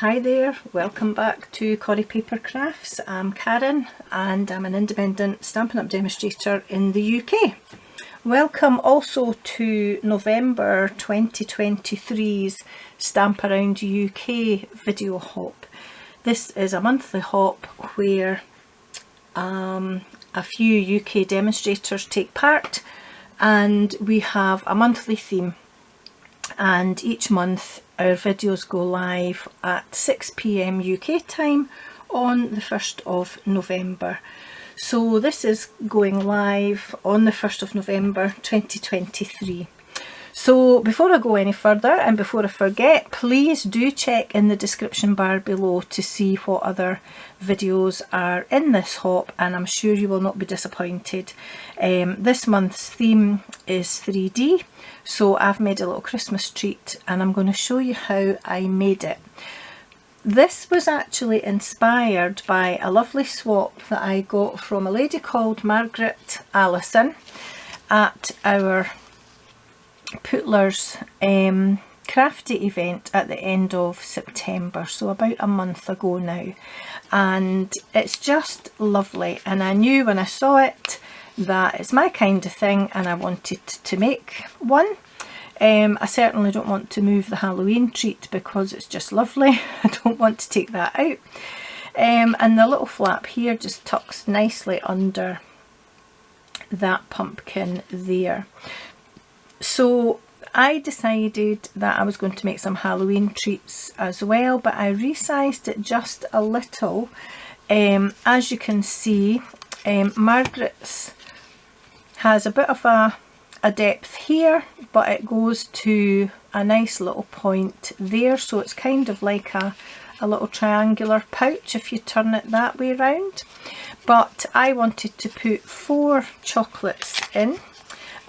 Hi there, welcome back to Corrie Paper Crafts. I'm Karen and I'm an independent Stampin' Up! Demonstrator in the UK. Welcome also to November 2023's Stamp Around UK video hop. This is a monthly hop where a few UK demonstrators take part and we have a monthly theme, and each month our videos go live at 6 PM UK time on the 1st of November. So this is going live on the 1st of November 2023. So before I go any further and before I forget, please do check in the description bar below to see what other videos are in this hop, and I'm sure you will not be disappointed. This month's theme is 3D, so I've made a little Christmas treat and I'm going to show you how I made it. This was actually inspired by a lovely swap that I got from a lady called Margaret Allison at our Putler's crafty event at the end of September, so about a month ago now, and it's just lovely, and I knew when I saw it that it's my kind of thing and I wanted to make one. I certainly don't want to move the Halloween treat because it's just lovely. I don't want to take that out, and the little flap here just tucks nicely under that pumpkin there. So I decided that I was going to make some Halloween treats as well, but I resized it just a little. As you can see, Margaret's has a bit of a depth here, but it goes to a nice little point there, so it's kind of like a little triangular pouch if you turn it that way round. But I wanted to put 4 chocolates in,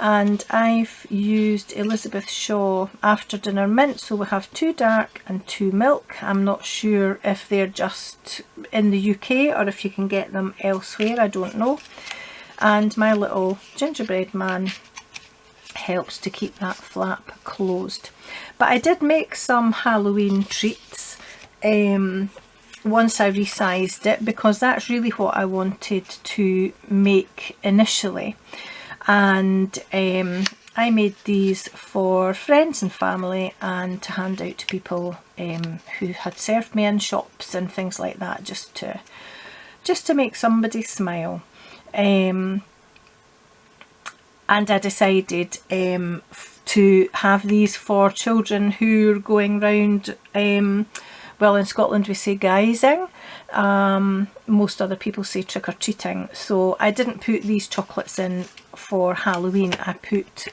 and I've used Elizabeth Shaw After Dinner Mint, so we have 2 dark and 2 milk. I'm not sure if they're just in the UK or if you can get them elsewhere, I don't know. And my little gingerbread man helps to keep that flap closed. But I did make some Halloween treats once I resized it, because that's really what I wanted to make initially. And I made these for friends and family and to hand out to people who had served me in shops and things like that, just to make somebody smile. And I decided to have these for children who are going round, well, in Scotland we say guising, most other people say trick-or-treating, so I didn't put these chocolates in for Halloween. I put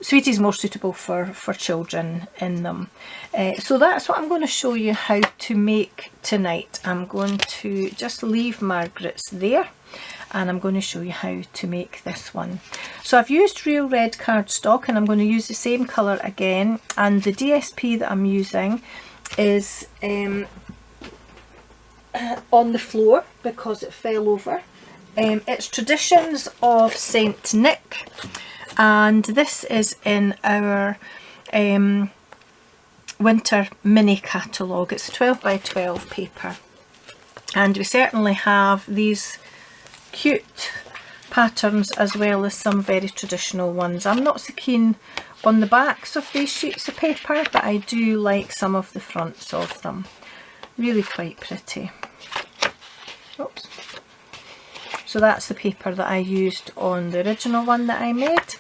sweeties more suitable for children in them. So that's what I'm going to show you how to make tonight. I'm going to just leave Margaret's there and I'm going to show you how to make this one. So I've used real red cardstock and I'm going to use the same colour again, and the DSP that I'm using is on the floor because it fell over. It's Traditions of Saint Nick, and this is in our winter mini catalogue. It's a 12 by 12 paper, and we certainly have these cute patterns as well as some very traditional ones. I'm not so keen on the backs of these sheets of paper, but I do like some of the fronts of them. Really quite pretty. Oops. So that's the paper that I used on the original one that I made,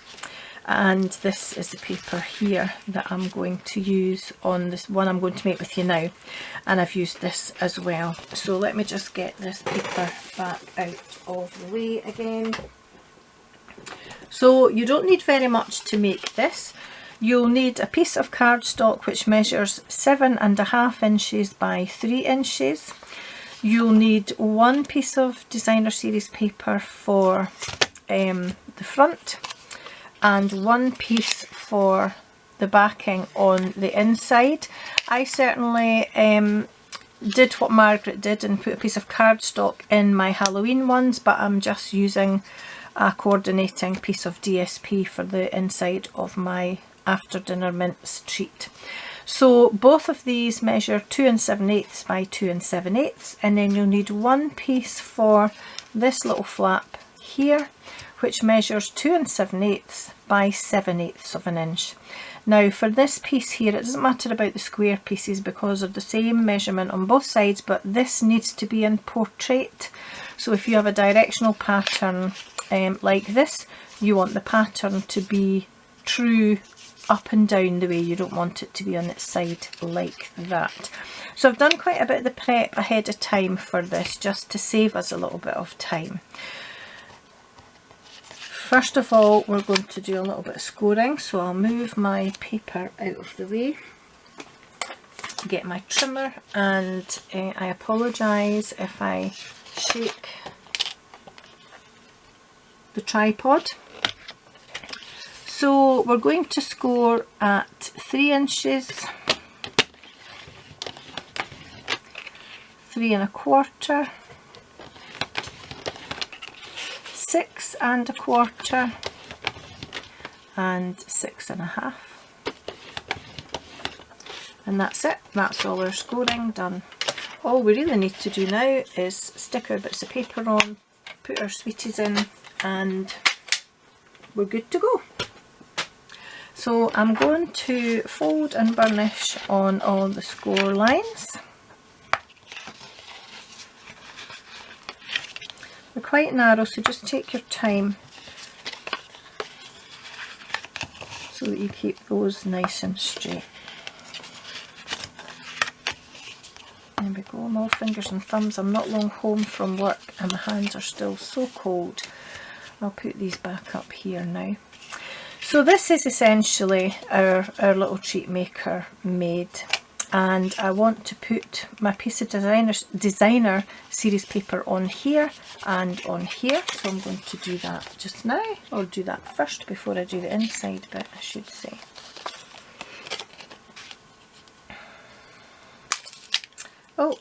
and this is the paper here that I'm going to use on this one I'm going to make with you now, and I've used this as well. So let me just get this paper back out of the way again. So you don't need very much to make this. You'll need a piece of cardstock which measures 7.5 inches by 3 inches. You'll need 1 piece of designer series paper for the front, and 1 piece for the backing on the inside. I certainly did what Margaret did and put a piece of cardstock in my Halloween ones, but I'm just using a coordinating piece of DSP for the inside of my After Dinner Mints treat. So both of these measure 2 7/8 by 2 7/8, and then you'll need one piece for this little flap here, which measures 2 7/8 by 7/8 of an inch. Now for this piece here, it doesn't matter about the square pieces because of the same measurement on both sides, but this needs to be in portrait. So if you have a directional pattern like this, you want the pattern to be true up and down the way. You don't want it to be on its side like that. So I've done quite a bit of the prep ahead of time for this, just to save us a little bit of time. First of all, we're going to do a little bit of scoring, so I'll move my paper out of the way, get my trimmer, and I apologise if I shake the tripod. So we're going to score at 3 inches, 3 1/4, 6 1/4, and 6 1/2. And that's it. That's all our scoring done. All we really need to do now is stick our bits of paper on, put our sweeties in, and we're good to go. So I'm going to fold and burnish on all the score lines. They're quite narrow, so just take your time so that you keep those nice and straight. There we go, I'm all fingers and thumbs. I'm not long home from work and my hands are still so cold. I'll put these back up here now. So this is essentially our little treat maker made, and I want to put my piece of designer series paper on here and on here, so I'm going to do that just now, or do that first before I do the inside bit, I should say. Oh,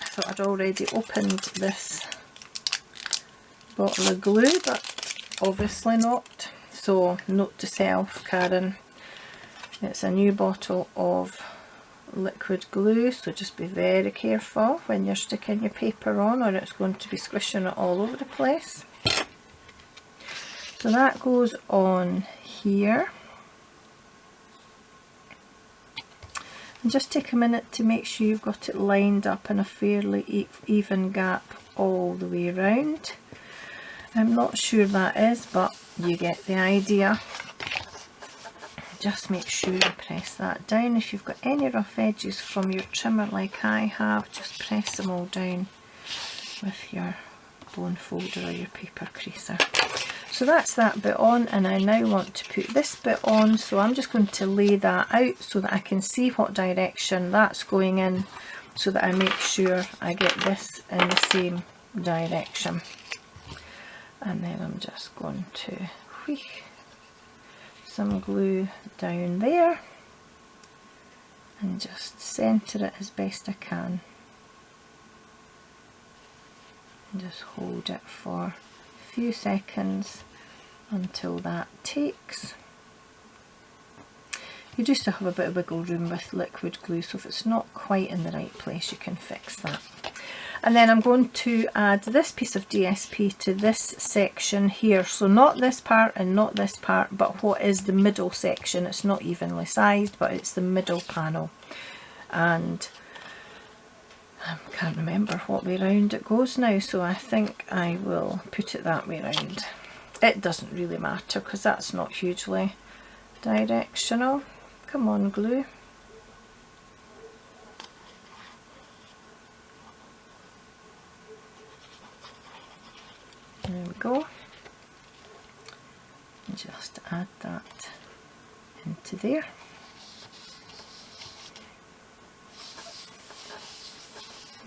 I thought I'd already opened this bottle of glue, but obviously not. So note to self, Karen, it's a new bottle of liquid glue, so just be very careful when you're sticking your paper on, or it's going to be squishing it all over the place. So that goes on here. And just take a minute to make sure you've got it lined up in a fairly even gap all the way around. I'm not sure that is, but you get the idea. Just make sure you press that down. If you've got any rough edges from your trimmer like I have, just press them all down with your bone folder or your paper creaser. So that's that bit on, and I now want to put this bit on, so I'm just going to lay that out so that I can see what direction that's going in, so that I make sure I get this in the same direction. And then I'm just going to wheek some glue down there and just centre it as best I can. And just hold it for a few seconds until that takes. You do still have a bit of wiggle room with liquid glue, so if it's not quite in the right place, you can fix that. And then I'm going to add this piece of DSP to this section here. So not this part and not this part, but what is the middle section. It's not evenly sized, but it's the middle panel. And I can't remember what way round it goes now, so I think I will put it that way round. It doesn't really matter because that's not hugely directional. Come on, glue. There we go. And just add that into there.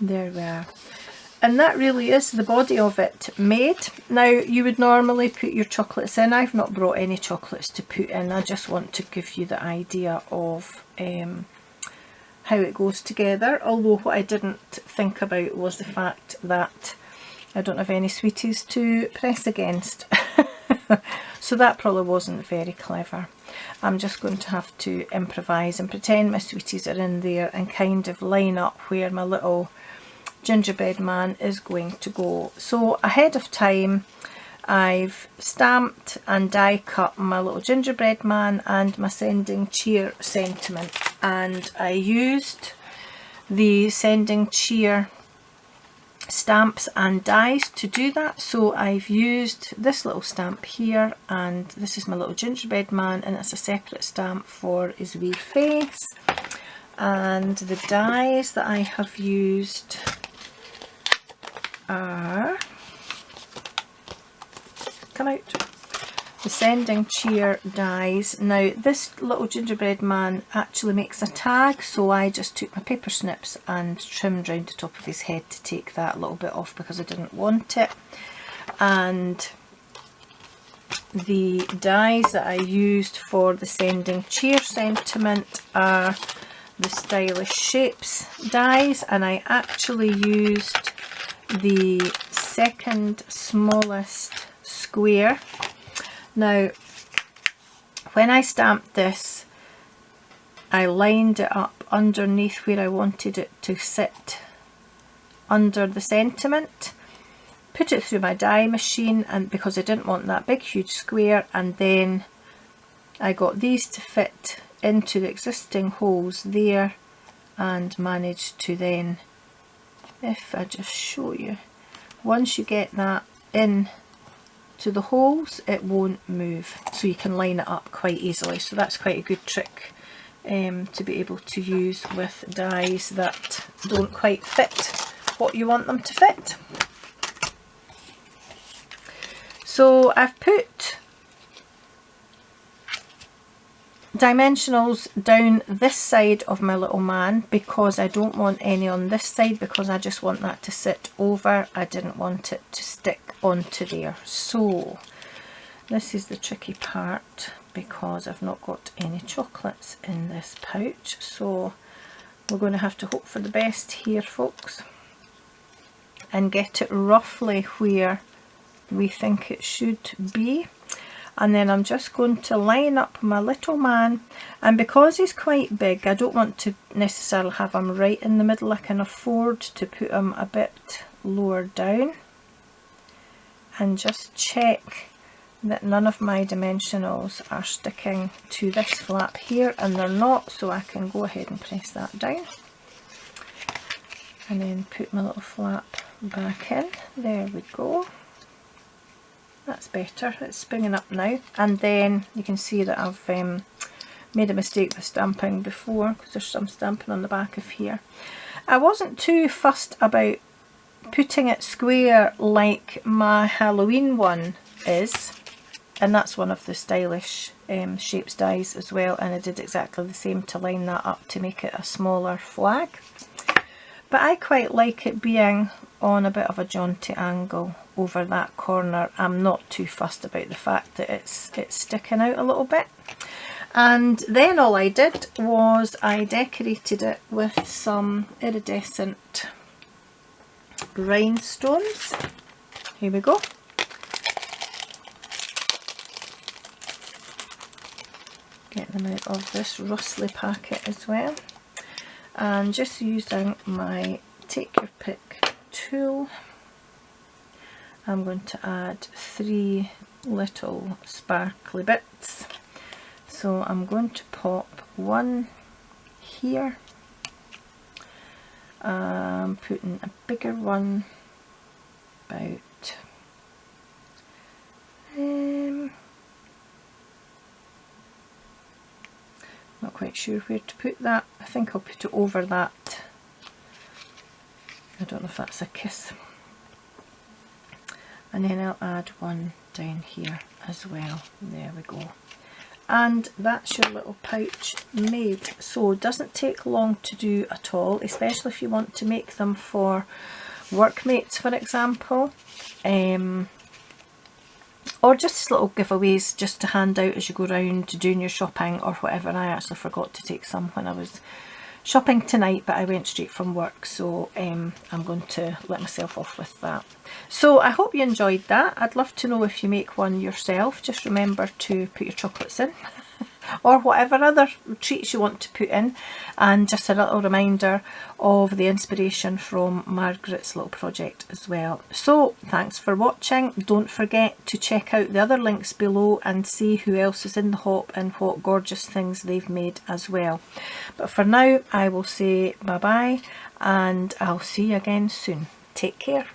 There we are. And that really is the body of it made. Now you would normally put your chocolates in. I've not brought any chocolates to put in. I just want to give you the idea of how it goes together. Although what I didn't think about was the fact that I don't have any sweeties to press against. So that probably wasn't very clever. I'm just going to have to improvise and pretend my sweeties are in there and kind of line up where my little gingerbread man is going to go. So ahead of time I've stamped and die cut my little gingerbread man and my sending cheer sentiment, and I used the sending cheer stamps and dies to do that. So I've used this little stamp here, and this is my little gingerbread man, and it's a separate stamp for his wee face. And the dies that I have used are, come out, the sending cheer dies. Now this little gingerbread man actually makes a tag, so I just took my paper snips and trimmed round the top of his head to take that little bit off because I didn't want it. And the dies that I used for the sending cheer sentiment are the Stylish Shapes dies, and I actually used the second smallest square. Now when I stamped this, I lined it up underneath where I wanted it to sit under the sentiment, put it through my die machine, and because I didn't want that big huge square, and then I got these to fit into the existing holes there, and managed to then, if I just show you, once you get that in to the holes it won't move, so you can line it up quite easily. So that's quite a good trick to be able to use with dies that don't quite fit what you want them to fit. So I've put dimensionals down this side of my little man because I don't want any on this side, because I just want that to sit over. I didn't want it to stick onto there. So this is the tricky part because I've not got any chocolates in this pouch, so we're going to have to hope for the best here, folks, and get it roughly where we think it should be. And then I'm just going to line up my little man, and because he's quite big I don't want to necessarily have him right in the middle. I can afford to put him a bit lower down, and just check that none of my dimensionals are sticking to this flap here, and they're not, so I can go ahead and press that down and then put my little flap back in. There we go. That's better, it's springing up now. And then you can see that I've made a mistake with stamping before, because there's some stamping on the back of here. I wasn't too fussed about putting it square like my Halloween one is, and that's one of the Stylish Shapes dies as well, and I did exactly the same to line that up to make it a smaller flag. But I quite like it being on a bit of a jaunty angle over that corner. I'm not too fussed about the fact that it's sticking out a little bit. And then all I did was I decorated it with some iridescent rhinestones. Here we go. Get them out of this rustly packet as well. And just using my take your pick tool, I'm going to add 3 little sparkly bits. So I'm going to pop one here, putting a bigger one about not quite sure where to put that. I think I'll put it over that. I don't know if that's a kiss. And then I'll add one down here as well. There we go. And that's your little pouch made. So it doesn't take long to do at all, especially if you want to make them for workmates, for example. Or just little giveaways just to hand out as you go around doing your shopping or whatever. I actually forgot to take some when I was shopping tonight, but I went straight from work, so I'm going to let myself off with that. So I hope you enjoyed that. I'd love to know if you make one yourself. Just remember to put your chocolates in or whatever other treats you want to put in, and just a little reminder of the inspiration from Margaret's little project as well. So thanks for watching. Don't forget to check out the other links below and see who else is in the hop and what gorgeous things they've made as well. But for now I will say bye bye, and I'll see you again soon. Take care.